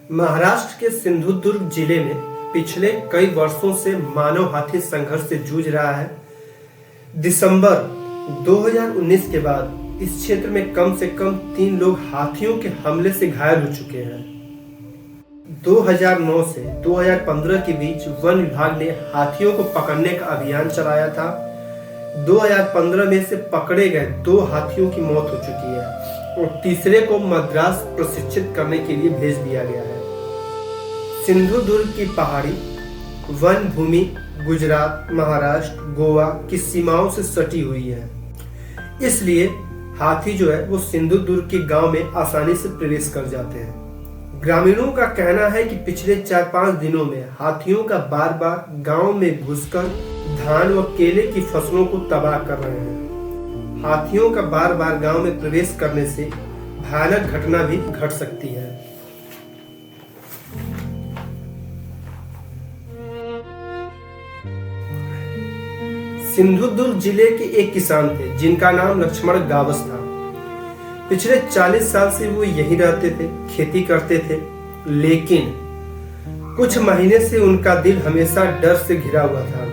महाराष्ट्र के सिंधुदुर्ग जिले में पिछले कई वर्षों से मानव हाथी संघर्ष से जूझ रहा है। दिसंबर 2019 के बाद इस क्षेत्र में कम से कम 3 लोग हाथियों के हमले से घायल हो चुके हैं। 2009 से 2015 के बीच वन विभाग ने हाथियों को पकड़ने का अभियान चलाया था। 2015 में से पकड़े गए 2 हाथियों की मौत हो चुकी है और तीसरे को मद्रास प्रशिक्षित करने के लिए भेज दिया गया है। सिंधुदुर्ग की पहाड़ी वन भूमि गुजरात, महाराष्ट्र, गोवा की सीमाओं से सटी हुई है, इसलिए हाथी जो है वो सिंधुदुर्ग के गांव में आसानी से प्रवेश कर जाते हैं। ग्रामीणों का कहना है कि पिछले 4-5 दिनों में हाथियों का बार बार गांव में घुसकर धान व केले की फसलों को तबाह कर रहे हैं। हाथियों का बार बार गांव में प्रवेश करने से भयानक घटना भी घट सकती है। सिंधुदुर्ग जिले के एक किसान थे जिनका नाम लक्ष्मण गावस था। पिछले 40 साल से वो यहीं रहते थे, खेती करते थे, लेकिन कुछ महीने से उनका दिल हमेशा डर से घिरा हुआ था,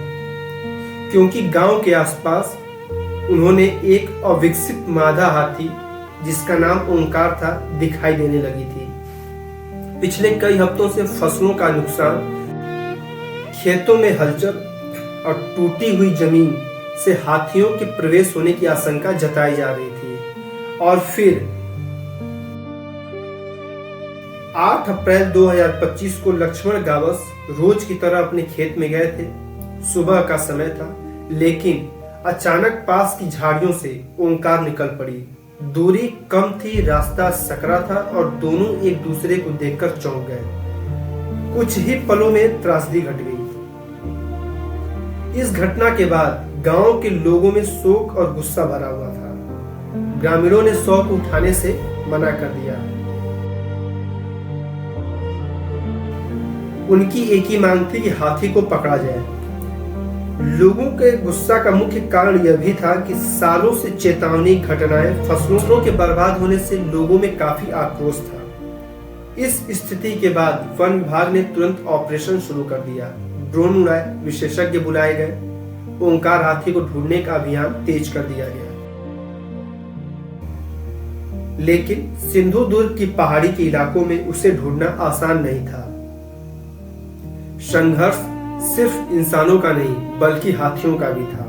क्योंकि गांव के आसपास उन्होंने एक अविकसित मादा हाथी जिसका नाम ओंकार था दिखाई देने लगी थी। पिछले कई हफ्तों से फसलों का नुकसान, खेतों में हलचल और टूटी हुई जमीन से हाथियों के प्रवेश होने की आशंका जताई जा रही थी। और फिर 8 अप्रैल 2025 को लक्ष्मण गावस रोज की तरह अपने खेत में गए थे। सुबह का समय था, लेकिन अचानक पास की झाड़ियों से ओंकार निकल पड़ी। दूरी कम थी, रास्ता सकरा था और दोनों एक दूसरे को देखकर चौंक गए। कुछ ही पलों में त्रासदी घट गई। इस घटना के बाद गांव के लोगों में शोक और गुस्सा भरा हुआ था। ग्रामीणों ने शव उठाने से मना कर दिया। उनकी एक ही मांग थी कि हाथी को पकड़ा जाए। लोगों के गुस्सा का मुख्य कारण यह भी था कि सालों से चेतावनी घटनाएं, फसलों के बर्बाद होने से लोगों में काफी आक्रोश था। इस स्थिति के बाद वन विभाग ने तुरंत ऑपरेशन शुरू कर दिया। ड्रोन उड़ाए, विशेषज्ञ बुलाए गए, ओंकार हाथी को ढूंढने का अभियान तेज कर दिया गया। लेकिन सिंधुदुर्ग की पहाड़ी के इलाकों में उसे ढूंढना आसान नहीं था। संघर्ष सिर्फ इंसानों का नहीं बल्कि हाथियों का भी था।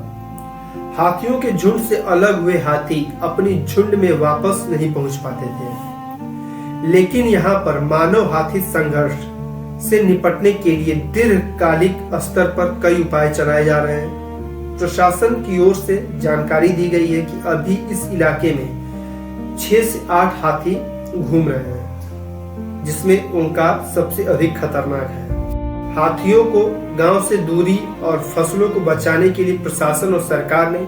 हाथियों के झुंड से अलग हुए हाथी अपनी झुंड में वापस नहीं पहुंच पाते थे, लेकिन यहाँ पर मानव हाथी संघर्ष से निपटने के लिए दीर्घकालिक स्तर पर कई उपाय चलाए जा रहे हैं। प्रशासन की ओर से जानकारी दी गई है कि अभी इस इलाके में 6 से 8 हाथी घूम रहे हैं, जिसमें ओंकार सबसे अधिक खतरनाक है। हाथियों को गांव से दूरी और फसलों को बचाने के लिए प्रशासन और सरकार ने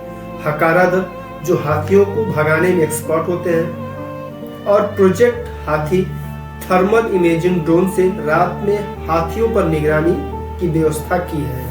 हकारा दल, जो हाथियों को भगाने में एक्सपर्ट होते हैं, और प्रोजेक्ट हाथी थर्मल इमेजिंग ड्रोन से रात में हाथियों पर निगरानी की व्यवस्था की है।